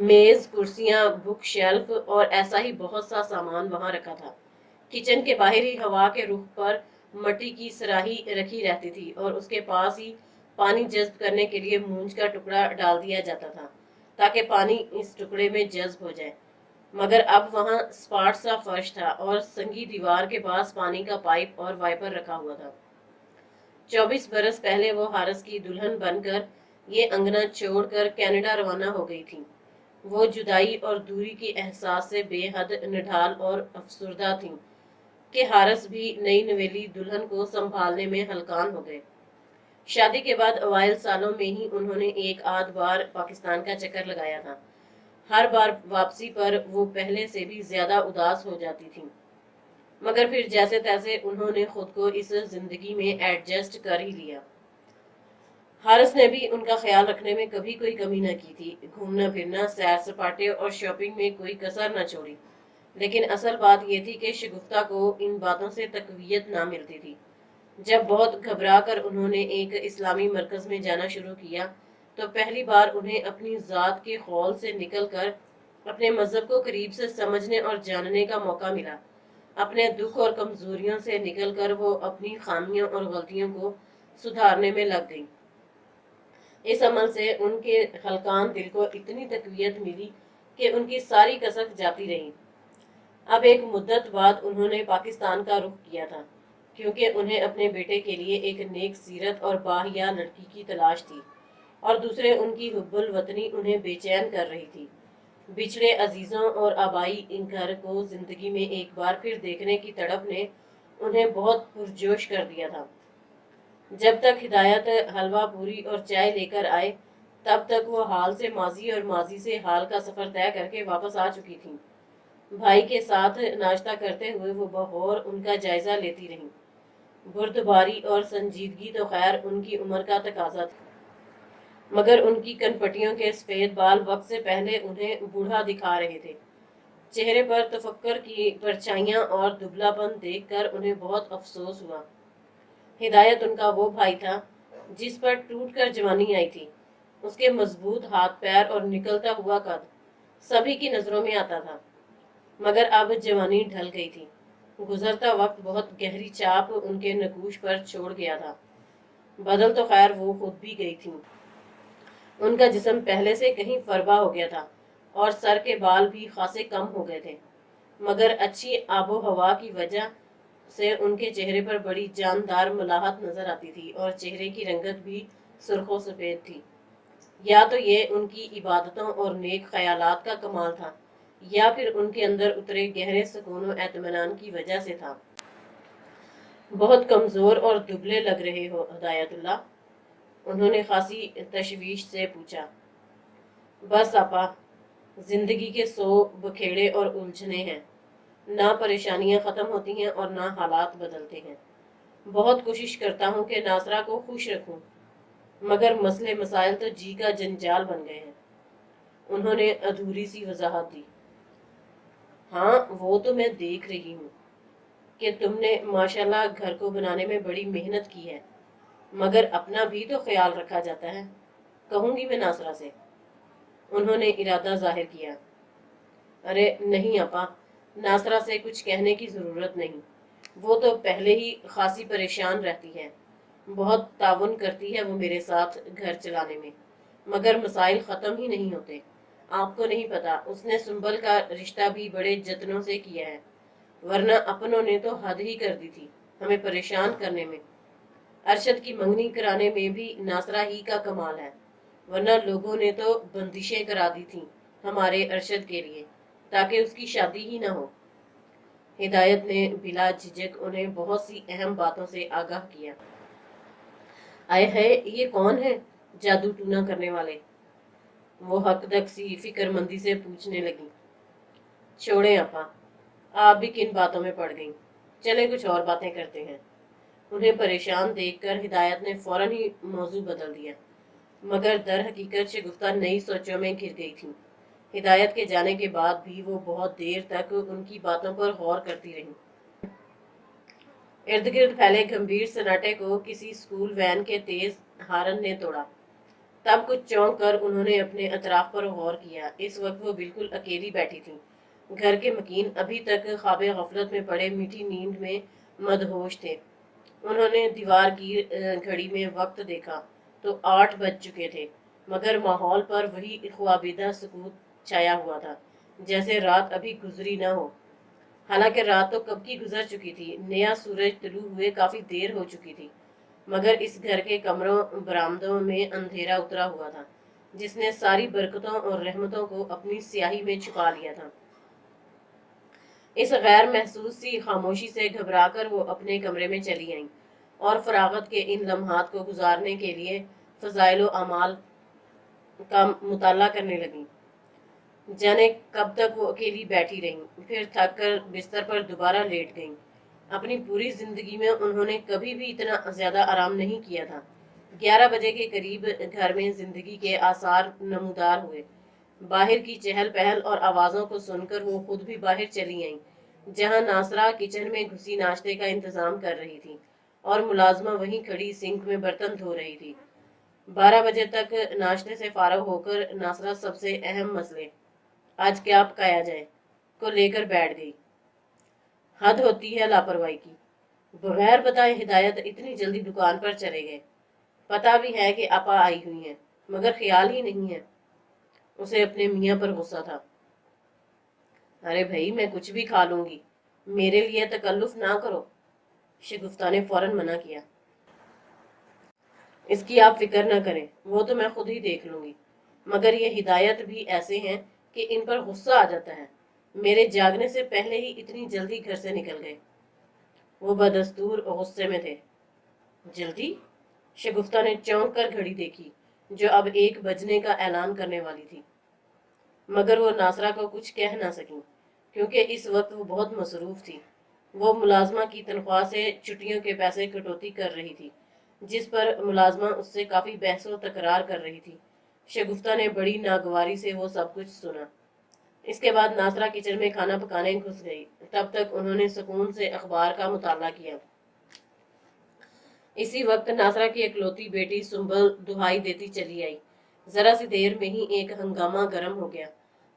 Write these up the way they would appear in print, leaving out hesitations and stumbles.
میز، کرسیاں، book shelf اور ایسا ہی بہت سا سامان وہاں رکھا تھا۔ کچن کے باہری ہوا کے رخ پر مٹی کی سراہی رکھی رہتی تھی اور اس کے پاس ہی پانی جذب کرنے کے لیے مونج کا ٹکڑا ڈال دیا جاتا تھا تاکہ پانی اس ٹکڑے میں جذب ہو جائے۔ مگر اب وہاں سپاٹ سا فرش تھا اور سنگی دیوار کے پاس پانی کا پائپ اور وائپر رکھا ہوا تھا۔ 24 برس پہلے وہ حارث کی دلہن بن کر یہ انگنا چھوڑ کر کینیڈا روانہ ہو گئی تھی۔ وہ جدائی اور دوری کے احساس سے بے حد نڈھال اور افسردہ تھیں کہ حارث بھی نئی نویلی دلہن کو سنبھالنے میں ہلکان ہو گئے۔ شادی کے بعد اوائل سالوں میں ہی انہوں نے ایک آدھ بار پاکستان کا چکر لگایا تھا۔ ہر بار واپسی پر وہ پہلے سے بھی زیادہ اداس ہو جاتی تھیں، مگر پھر جیسے تیسے انہوں نے خود کو اس زندگی میں ایڈجسٹ کر ہی لیا۔ حارث نے بھی ان کا خیال رکھنے میں کبھی کوئی کمی نہ کی تھی۔ گھومنا پھرنا، سیر سپاٹے اور شاپنگ میں کوئی کسر نہ چھوڑی۔ لیکن اصل بات یہ تھی کہ شگفتہ کو ان باتوں سے تقویت نہ ملتی تھی۔ جب بہت گھبرا کر انہوں نے ایک اسلامی مرکز میں جانا شروع کیا تو پہلی بار انہیں اپنی ذات کے خول سے نکل کر اپنے مذہب کو قریب سے سمجھنے اور جاننے کا موقع ملا۔ اپنے دکھ اور کمزوریوں سے نکل کر وہ اپنی خامیوں اور غلطیوں کو سدھارنے میں لگ گئی۔ اس عمل سے ان کے ہلکان دل کو اتنی تقویت ملی کہ ان کی ساری کسک جاتی رہی۔ اب ایک مدت بعد انہوں نے پاکستان کا رخ کیا تھا کیونکہ انہیں اپنے بیٹے کے لیے ایک نیک سیرت اور باحیا لڑکی کی تلاش تھی، اور دوسرے ان کی حب الوطنی انہیں بے چین کر رہی تھی۔ بچھڑے عزیزوں اور آبائی گھر کو زندگی میں ایک بار پھر دیکھنے کی تڑپ نے انہیں بہت پرجوش کر دیا تھا۔ جب تک ہدایت حلوہ پوری اور چائے لے کر آئے تب تک وہ حال سے ماضی اور ماضی سے حال کا سفر طے کر کے واپس آ چکی تھیں۔ بھائی کے ساتھ ناشتہ کرتے ہوئے وہ بغور ان کا جائزہ لیتی رہیں۔ بردباری اور سنجیدگی تو خیر ان کی عمر کا تقاضا تھا، مگر ان کی کنپٹیوں کے سفید بال وقت سے پہلے انہیں بوڑھا دکھا رہے تھے۔ چہرے پر تفکر کی پرچھائیاں اور دبلا پن دیکھ کر انہیں بہت افسوس ہوا۔ ہدایت ان کا وہ بھائی تھا جس پر ٹوٹ کر جوانی آئی تھی۔ اس کے مضبوط ہاتھ پیر اور نکلتا ہوا قد سبھی کی نظروں میں آتا تھا، مگر اب جوانی ڈھل گئی تھی۔ گزرتا وقت بہت گہری چھاپ ان کے نقوش پر چھوڑ گیا تھا۔ بدل تو خیر وہ خود بھی گئی تھیں۔ ان کا جسم پہلے سے کہیں فربا ہو گیا تھا اور سر کے بال بھی خاصے کم ہو گئے تھے، مگر اچھی آب و ہوا کی وجہ سے ان کے چہرے پر بڑی جاندار ملاحت نظر آتی تھی اور چہرے کی رنگت بھی سرخ و سفید تھی۔ یا تو یہ ان کی عبادتوں اور نیک خیالات کا کمال تھا یا پھر ان کے اندر اترے گہرے سکون و اطمینان کی وجہ سے تھا۔ بہت کمزور اور دبلے لگ رہے ہو ہدایت اللہ، انہوں نے خاصی تشویش سے پوچھا۔ بس آپا، زندگی کے 100 بکھیڑے اور الجھنے ہیں، نہ پریشانیاں ختم ہوتی ہیں اور نہ حالات بدلتے ہیں۔ بہت کوشش کرتا ہوں کہ ناصرہ کو خوش رکھوں، مگر مسئلے مسائل تو جی کا جنجال بن گئے ہیں۔ انہوں نے ادھوری سی وضاحت دی۔ ہاں وہ تو میں دیکھ رہی ہوں کہ تم نے ماشاءاللہ گھر کو بنانے میں بڑی محنت کی ہے، مگر اپنا بھی تو خیال رکھا جاتا ہے، کہوں گی میں ناصرہ سے۔ انہوں نے ارادہ ظاہر کیا۔ ارے نہیں آپا، ناصرہ سے کچھ کہنے کی ضرورت نہیں، وہ تو پہلے ہی خاصی پریشان رہتی ہے۔ بہت تعاون کرتی ہے وہ میرے ساتھ گھر چلانے میں، مگر مسائل ختم ہی نہیں ہوتے۔ آپ کو نہیں پتا، اس نے سنبل کا رشتہ بھی بڑے جتنوں سے کیا ہے، ورنہ اپنوں نے تو حد ہی کر دی تھی ہمیں پریشان کرنے میں۔ ارشد کی منگنی کرانے میں بھی ناصرہ ہی کا کمال ہے، ورنہ لوگوں نے تو بندشیں کرا دی تھیں ہمارے ارشد کے لیے تاکہ اس کی شادی ہی نہ ہو۔ ہدایت نے بلا جھجک انہیں بہت سی اہم باتوں سے آگاہ کیا۔ آئے ہے، یہ کون ہے جادو ٹونا کرنے والے؟ وہ حق تک سی فکر مندی سے پوچھنے لگی۔ چھوڑیں آپا، آپ بھی کن باتوں میں پڑ گئیں، چلے کچھ اور باتیں کرتے ہیں۔ انہیں پریشان دیکھ کر ہدایت نے فوراً ہی موضوع بدل دیا، مگر در حقیقت شگفتہ نئی سوچوں میں گر گئی تھی۔ ہدایت کے جانے کے بعد بھی وہ بہت دیر تک ان کی باتوں پر غور کرتی رہی۔ ارد گرد پھیلے گمبھیر سناٹے کو کسی اسکول وین کے تیز ہارن نے توڑا۔ تب کچھ چونک کر انہوں نے اپنے اطراف پر غور کیا۔ اس وقت وہ بالکل اکیلی بیٹھی تھی۔ گھر کے مکین ابھی تک خواب غفلت میں پڑے میٹھی نیند میں مدہوش تھے۔ انہوں نے دیوار کی گھڑی میں وقت دیکھا تو 8 بج چکے تھے، مگر ماحول پر وہی خوابیدہ سکوت چھایا ہوا تھا، جیسے رات ابھی گزری نہ ہو۔ حالانکہ رات تو کب کی گزر چکی تھی، نیا سورج طلوع ہوئے کافی دیر ہو چکی تھی، مگر اس گھر کے کمروں برآمدوں میں اندھیرا اترا ہوا تھا، جس نے ساری برکتوں اور رحمتوں کو اپنی سیاہی میں چھپا لیا تھا۔ اس غیر محسوس سی خاموشی سے گھبرا کر وہ اپنے کمرے میں چلی آئیں اور فراغت کے ان لمحات کو گزارنے کے لیے فضائل و اعمال کا مطالعہ کرنے لگیں۔ جانے کب تک وہ اکیلی بیٹھی رہیں، پھر تھک کر بستر پر دوبارہ لیٹ گئیں۔ اپنی پوری زندگی میں انہوں نے کبھی بھی اتنا زیادہ آرام نہیں کیا تھا۔ 11 بجے کے قریب گھر میں زندگی کے آثار نمودار ہوئے۔ باہر کی چہل پہل اور آوازوں کو سن کر وہ خود بھی باہر چلی آئیں، جہاں ناصرہ کچن میں گھسی ناشتے کا انتظام کر رہی تھی اور ملازمہ وہیں کھڑی سنک میں برتن دھو رہی تھی۔ 12 بجے تک ناشتے سے فارغ ہو کر ناصرہ سب سے اہم مسئلے آج کیا پکایا جائے کو لے کر بیٹھ گئی۔ حد ہوتی ہے لاپرواہی کی، بغیر بتائے ہدایت اتنی جلدی دکان پر چلے گئے۔ پتا بھی ہے کہ آپا آئی ہوئی ہیں، مگر خیال ہی نہیں ہے۔ اسے اپنے میاں پر غصہ تھا۔ ارے بھائی، میں کچھ بھی کھا لوں گی، میرے لیے تکلف نہ کرو، شگفتہ نے فوراً منع کیا۔ اس کی آپ فکر نہ کریں، وہ تو میں خود ہی دیکھ لوں گی، مگر یہ ہدایت بھی ایسے ہیں کہ ان پر غصہ آ جاتا ہے۔ میرے جاگنے سے پہلے ہی اتنی جلدی گھر سے نکل گئے۔ وہ بدستور غصے میں تھے۔ جلدی؟ شگفتہ نے چونک کر گھڑی دیکھی جو اب 1 بجنے کا اعلان کرنے والی تھی، مگر وہ ناصرہ کو کچھ کہہ نہ سکیں کیونکہ اس وقت وہ بہت مصروف تھی۔ وہ ملازمہ کی تنخواہ سے چھٹیوں کے پیسے کٹوتی کر رہی تھی، جس پر ملازمہ اس سے کافی بحث و تکرار کر رہی تھی۔ شگفتہ نے بڑی ناگواری سے وہ سب کچھ سنا۔ اس کے بعد ناصرہ کچن میں کھانا پکانے گھس گئی۔ تب تک انہوں نے سکون سے اخبار کا مطالعہ کیا۔ اسی وقت ناصرہ کی اکلوتی بیٹی سنبل دہائی دیتی چلی آئی۔ ذرا سی دیر میں ہی ایک ہنگامہ گرم ہو گیا۔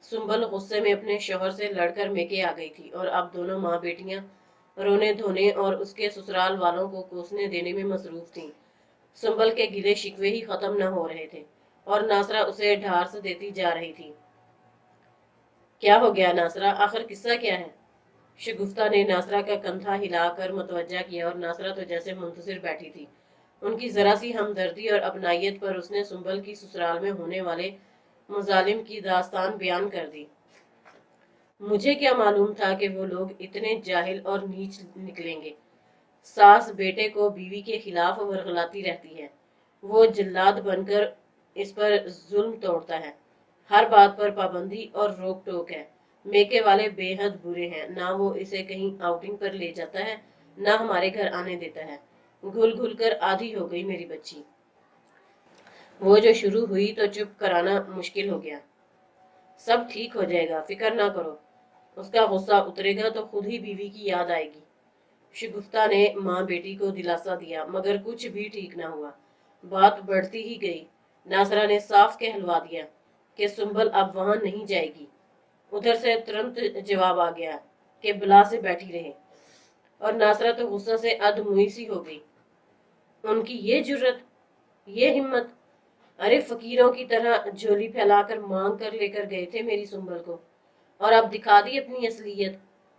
سنبل غصے میں اپنے شوہر سے لڑ کر میکے آ گئی تھی اور اب دونوں ماں بیٹیاں رونے دھونے اور اس کے سسرال والوں کو کوسنے دینے میں مصروف تھیں۔ سنبل کے گلے شکوے ہی ختم نہ ہو رہے تھے اور ناصرہ اسے ڈھارس دیتی جا رہی تھی۔ کیا ہو گیا ناصرہ، آخر قصہ کیا ہے؟ شگفتہ نے ناصرہ کا کندھا ہلا کر متوجہ کیا اور ناصرہ تو جیسے منتظر بیٹھی تھی۔ ان کی ذرا سی ہمدردی اور اپنائیت پر اس نے سنبل کی سسرال میں ہونے والے مظالم کی داستان بیان کر دی۔ مجھے کیا معلوم تھا کہ وہ لوگ اتنے جاہل اور نیچ نکلیں گے۔ ساس بیٹے کو بیوی کے خلاف ورغلاتی رہتی ہے، وہ جلاد بن کر اس پر ظلم توڑتا ہے، ہر بات پر پابندی اور روک ٹوک ہے۔ میکے والے بے حد برے ہیں، نہ وہ اسے کہیں آؤٹنگ پر لے جاتا ہے، نہ ہمارے گھر آنے دیتا ہے۔ گھل گھل کر آدھی ہو گئی میری بچی۔ وہ جو شروع ہوئی تو چپ کرانا مشکل ہو گیا۔ سب ٹھیک ہو جائے گا، فکر نہ کرو۔ اس کا غصہ اترے گا تو خود ہی بیوی کی یاد آئے گی۔ شگفتہ نے ماں بیٹی کو دلاسا دیا، مگر کچھ بھی ٹھیک نہ ہوا۔ بات بڑھتی ہی گئی۔ ناصرہ نے صاف کہلوا دیا کہ سنبل اب وہاں نہیں جائے گی۔ ادھر سے ترنت جواب آ گیا کہ بلا سے بیٹھی رہے، اور ناصرہ تو غصہ سے ادموئی سی ہو گئی۔ ان کی یہ جرت، یہ ہمت! ارے فقیروں کی طرح جھولی پھیلا کر مانگ کر لے کر گئے تھے میری سنبل کو، اور اب دکھا دی اپنی اصلیت۔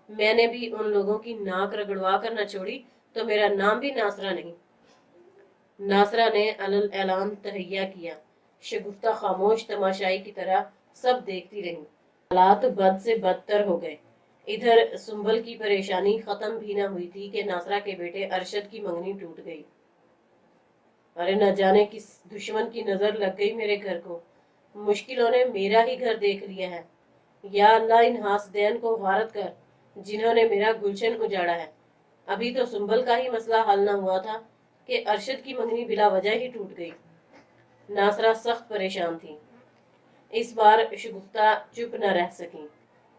میں نے بھی ان لوگوں کی ناک رگڑوا کر نہ چھوڑی تو میرا نام بھی ناصرہ نہیں۔ ناصرہ نے علل اعلان تہیہ کیا۔ شگفتہ خاموش تماشائی کی طرح سب دیکھتی رہی۔ حالات بد سے بدتر ہو گئے۔ ادھر سنبل کی پریشانی ختم بھی نہ ہوئی تھی کہ ناصرہ کے بیٹے ارشد کی منگنی ٹوٹ گئی۔ ارے نہ جانے کس دشمن کی نظر لگ گئی میرے گھر کو، مشکلوں نے میرا ہی گھر دیکھ لیا ہے۔ یا اللہ، ان حاسدین کو غارت کر جنہوں نے میرا گلشن اجاڑا ہے۔ ابھی تو سنبل کا ہی مسئلہ حل نہ ہوا تھا کہ ارشد کی منگنی بلا وجہ ہی ٹوٹ گئی۔ ناصرہ سخت پریشان تھی۔ اس بار شگفتہ چپ نہ رہ سکیں۔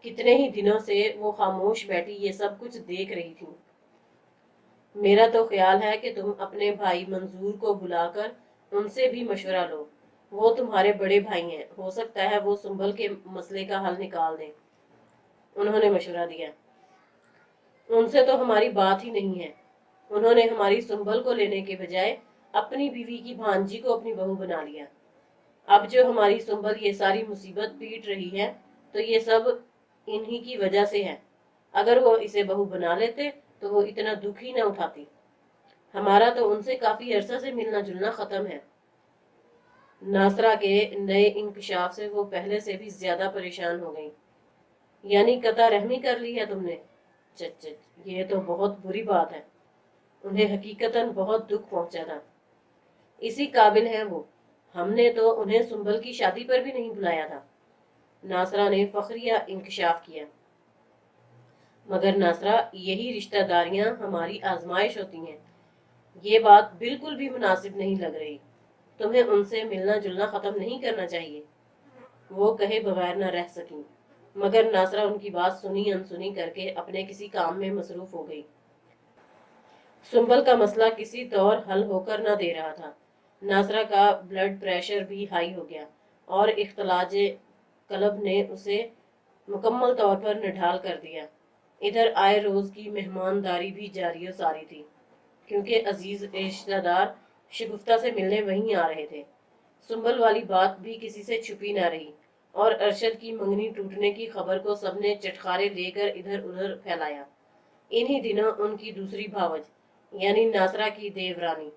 کتنے ہی دنوں سے وہ خاموش بیٹھی یہ سب کچھ دیکھ رہی تھی۔ میرا تو خیال ہے کہ تم اپنے بھائی منظور کو بلا کر ان سے بھی مشورہ لو۔ وہ تمہارے بڑے بھائی ہیں، ہو سکتا ہے وہ سنبل کے مسئلے کا حل نکال دیں۔ انہوں نے مشورہ دیا۔ ان سے تو ہماری بات ہی نہیں ہے۔ انہوں نے ہماری سنبل کو لینے کے بجائے اپنی بیوی کی بھانجی کو اپنی بہو بنا لیا۔ اب جو ہماری سنبل یہ ساری مصیبت پیٹ رہی ہے تو یہ سب انہی کی وجہ سے ہے۔ اگر وہ اسے بہو بنا لیتے تو وہ اتنا دکھ ہی نہ اٹھاتی۔ ہمارا تو ان سے کافی عرصہ سے ملنا جلنا ختم ہے۔ ناصرہ کے نئے انکشاف سے وہ پہلے سے بھی زیادہ پریشان ہو گئی۔ یعنی قطع رحمی کر لی ہے تم نے؟ چچ، یہ تو بہت بری بات ہے۔ انہیں حقیقتاً بہت دکھ پہنچا تھا۔ اسی قابل ہیں وہ، ہم نے تو انہیں سنبل کی شادی پر بھی نہیں بلایا تھا۔ ناصرہ نے فخریہ انکشاف کیا۔ مگر ناصرہ، یہی رشتہ داریاں ہماری آزمائش ہوتی ہیں۔ یہ بات بالکل بھی مناسب نہیں لگ رہی۔ تمہیں ان سے ملنا جلنا ختم نہیں کرنا چاہیے۔ وہ کہے بغیر نہ رہ سکیں، مگر ناصرہ ان کی بات سنی انسنی کر کے اپنے کسی کام میں مصروف ہو گئی۔ سنبل کا مسئلہ کسی طور حل ہو کر نہ دے رہا تھا۔ ناصرہ کا بلڈ پریشر بھی ہائی ہو گیا اور اختلاج قلب نے اسے مکمل طور پر نڈھال کر دیا۔ ادھر آئے روز کی مہمانداری بھی جاری و ساری تھی، کیونکہ عزیز رشتہ دار شگفتہ سے ملنے وہیں آ رہے تھے۔ سنبل والی بات بھی کسی سے چھپی نہ رہی اور ارشد کی منگنی ٹوٹنے کی خبر کو سب نے چٹخارے لے کر ادھر ادھر پھیلایا۔ انہی دنوں ان کی دوسری بھاوج یعنی ناصرہ کی دیورانی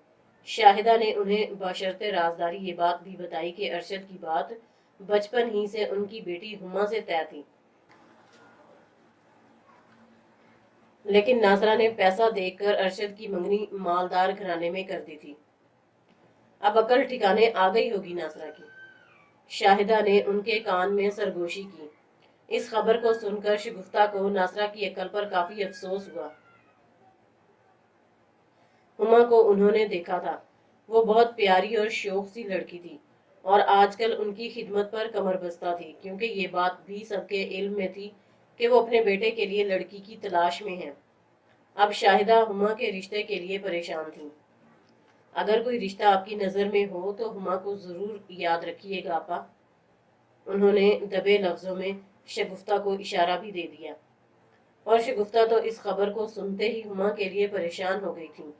شاہدہ نے انہیں بشرط رازداری یہ بات بھی بتائی کہ ارشد کی بات بچپن ہی سے ان کی بیٹی ہما سے طے تھی۔ لیکن ناصرہ نے پیسہ دیکھ کر ارشد کی منگنی مالدار گھرانے میں کر دی تھی۔ اب عقل ٹھکانے آ گئی ہوگی ناصرہ کی۔ شاہدہ نے ان کے کان میں سرگوشی کی۔ اس خبر کو سن کر شگفتہ کو ناصرہ کی عقل پر کافی افسوس ہوا۔ ہما کو انہوں نے دیکھا تھا، وہ بہت پیاری اور شوخ سی لڑکی تھی اور آج کل ان کی خدمت پر کمر بستہ تھی، کیونکہ یہ بات بھی سب کے علم میں تھی کہ وہ اپنے بیٹے کے لیے لڑکی کی تلاش میں ہیں۔ اب شاہدہ ہما کے رشتے کے لیے پریشان تھی۔ اگر کوئی رشتہ آپ کی نظر میں ہو تو ہما کو ضرور یاد رکھیے گا آپا۔ انہوں نے دبے لفظوں میں شگفتہ کو اشارہ بھی دے دیا، اور شگفتہ تو اس خبر کو سنتے ہی ہما کے لیے پریشان ہو گئی تھی۔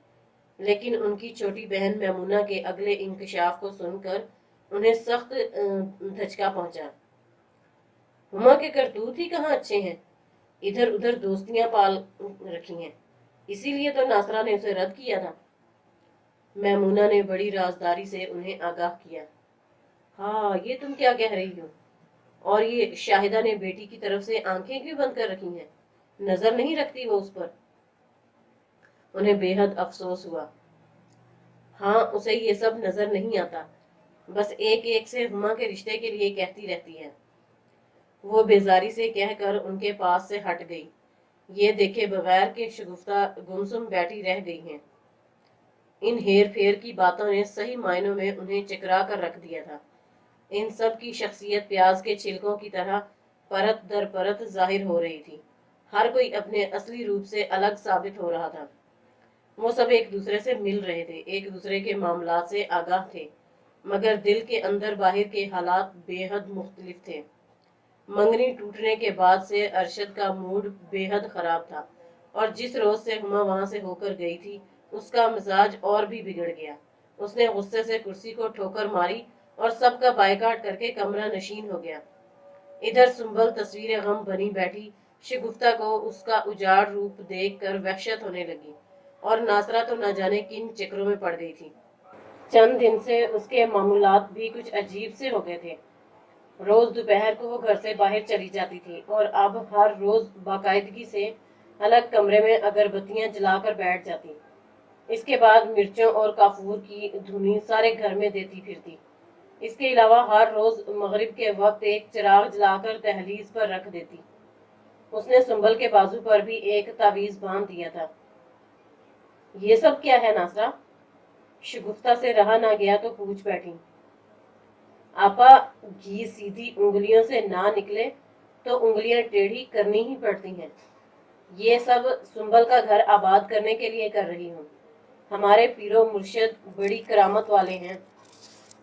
لیکن ان کی چھوٹی بہن میمونہ کے اگلے انکشاف کو سن کر انہیں سخت دھچکا پہنچا۔ ہما کے کرتوت ہی کہاں اچھے ہیں، ادھر ادھر دوستیاں پال رکھی ہیں، اسی لیے تو ناصرہ نے اسے رد کیا تھا۔ میمونہ نے بڑی رازداری سے انہیں آگاہ کیا۔ ہاں، یہ تم کیا کہہ رہی ہو؟ اور یہ شاہدہ نے بیٹی کی طرف سے آنکھیں کیوں بند کر رکھی ہیں؟ نظر نہیں رکھتی وہ اس پر؟ انہیں بے حد افسوس ہوا۔ ہاں، اسے یہ سب نظر نہیں آتا، بس ایک ایک سے ہما کے رشتے کے لیے کہتی رہتی ہے۔ وہ بیزاری سے کہہ کر ان کے پاس سے ہٹ گئی، یہ دیکھے بغیر کہ شگفتہ گمسم بیٹھی رہ گئی ہیں۔ ان ہیر پھیر کی باتوں نے صحیح معنوں میں انہیں چکرا کر رکھ دیا تھا۔ ان سب کی شخصیت پیاز کے چھلکوں کی طرح پرت در پرت ظاہر ہو رہی تھی۔ ہر کوئی اپنے اصلی روپ سے الگ ثابت ہو رہا تھا۔ وہ سب ایک دوسرے سے مل رہے تھے، ایک دوسرے کے معاملات سے آگاہ تھے، مگر دل کے اندر باہر کے حالات بے حد مختلف تھے۔ منگنی ٹوٹنے کے بعد سے ارشد کا موڈ بے حد خراب تھا، اور جس روز سے ہما وہاں سے ہو کر گئی تھی اس کا مزاج اور بھی بگڑ گیا۔ اس نے غصے سے کرسی کو ٹھوکر ماری اور سب کا بائیکاٹ کر کے کمرہ نشین ہو گیا۔ ادھر سنبل تصویر غم بنی بیٹھی شگفتہ کو اس کا اجاڑ روپ دیکھ کر وحشت ہونے لگی، اور ناصرہ تو نہ جانے کن چکروں میں پڑ گئی تھی۔ چند دن سے اس کے معمولات بھی کچھ عجیب سے ہو گئے تھے۔ روز دوپہر کو وہ گھر سے باہر چلی جاتی تھی اور اب ہر روز باقاعدگی سے الگ کمرے میں اگربتیاں جلا کر بیٹھ جاتی۔ اس کے بعد مرچوں اور کافور کی دھنی سارے گھر میں دیتی پھرتی۔ اس کے علاوہ ہر روز مغرب کے وقت ایک چراغ جلا کر دہلیز پر رکھ دیتی۔ اس نے سنبل کے بازو پر بھی ایک تعویذ باندھ دیا تھا۔ یہ سب کیا ہے ناصرہ؟ شگفتہ سے رہا نہ گیا تو پوچھ بیٹھی۔ آپا، گھی سیدھی انگلیوں سے نہ نکلے تو انگلیاں ٹیڑھی کرنی ہی پڑتی ہیں۔ یہ سب سنبل کا گھر آباد کرنے کے لیے کر رہی ہوں۔ ہمارے پیرو مرشد بڑی کرامت والے ہیں،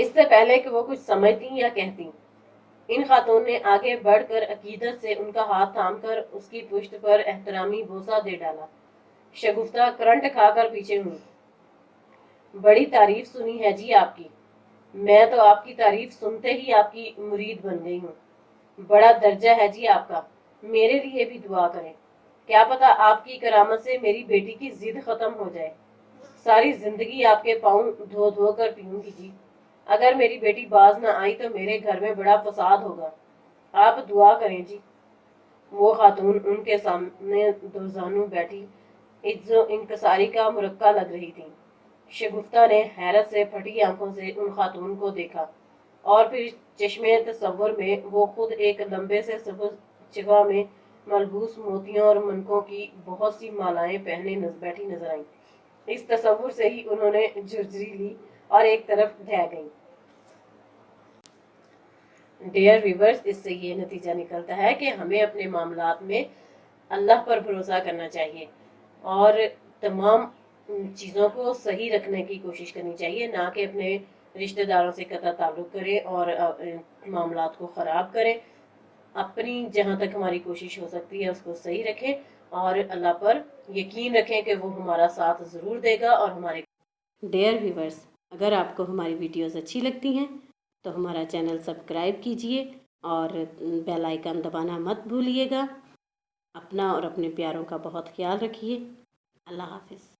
اس سے پہلے کہ وہ کچھ سمجھتی یا کہتی، ان خاتون نے آگے بڑھ کر عقیدت سے ان کا ہاتھ تھام کر اس کی پشت پر احترامی بوسہ دے ڈالا۔ شگفتہ کرنٹ کھا کر پیچھے ہوئی۔ بڑی تعریف سنی ہے جی آپ کی، میں تو آپ کی تعریف سنتے ہی آپ کی مرید بن گئی ہوں۔ بڑا درجہ ہے جی آپ کا، میرے لیے بھی دعا کریں، کیا پتا آپ کی کرامت سے میری بیٹی کی ضد ختم ہو جائے۔ ساری زندگی آپ کے پاؤں دھو دھو کر پیوں گی جی، اگر میری بیٹی باز نہ آئی تو میرے گھر میں بڑا فساد ہوگا، آپ دعا کریں جی۔ وہ خاتون ان کے سامنے دوزانوں بیٹھی عجز و انکساری کا مرقع لگ رہی تھی۔ شگفتہ نے حیرت سے پھٹی آنکھوں سے ان خاتون کو دیکھا اور پھر چشمے تصور میں وہ خود ایک لمبے سے سبز چگا میں ملبوس موتیوں اور منکوں کی بہت سی مالائیں پہنے بیٹھی نظر آئیں۔ اس تصور سے ہی انہوں نے جھرجھری لی اور ایک طرف ڈھہ گئیں۔ ڈیئر ویورز، اس سے یہ نتیجہ نکلتا ہے کہ ہمیں اپنے معاملات میں اللہ پر بھروسہ کرنا چاہیے اور تمام چیزوں کو صحیح رکھنے کی کوشش کرنی چاہیے، نہ کہ اپنے رشتہ داروں سے قطع تعلق کریں اور معاملات کو خراب کریں۔ اپنی جہاں تک ہماری کوشش ہو سکتی ہے اس کو صحیح رکھیں اور اللہ پر یقین رکھیں کہ وہ ہمارا ساتھ ضرور دے گا اور ہمارے۔ ڈیئر ویورز، اگر آپ کو ہماری ویڈیوز اچھی لگتی ہیں تو ہمارا چینل سبسکرائب کیجئے اور بیل آئیکن دبانا مت بھولیے گا۔ اپنا اور اپنے پیاروں کا بہت خیال رکھیے۔ اللہ حافظ۔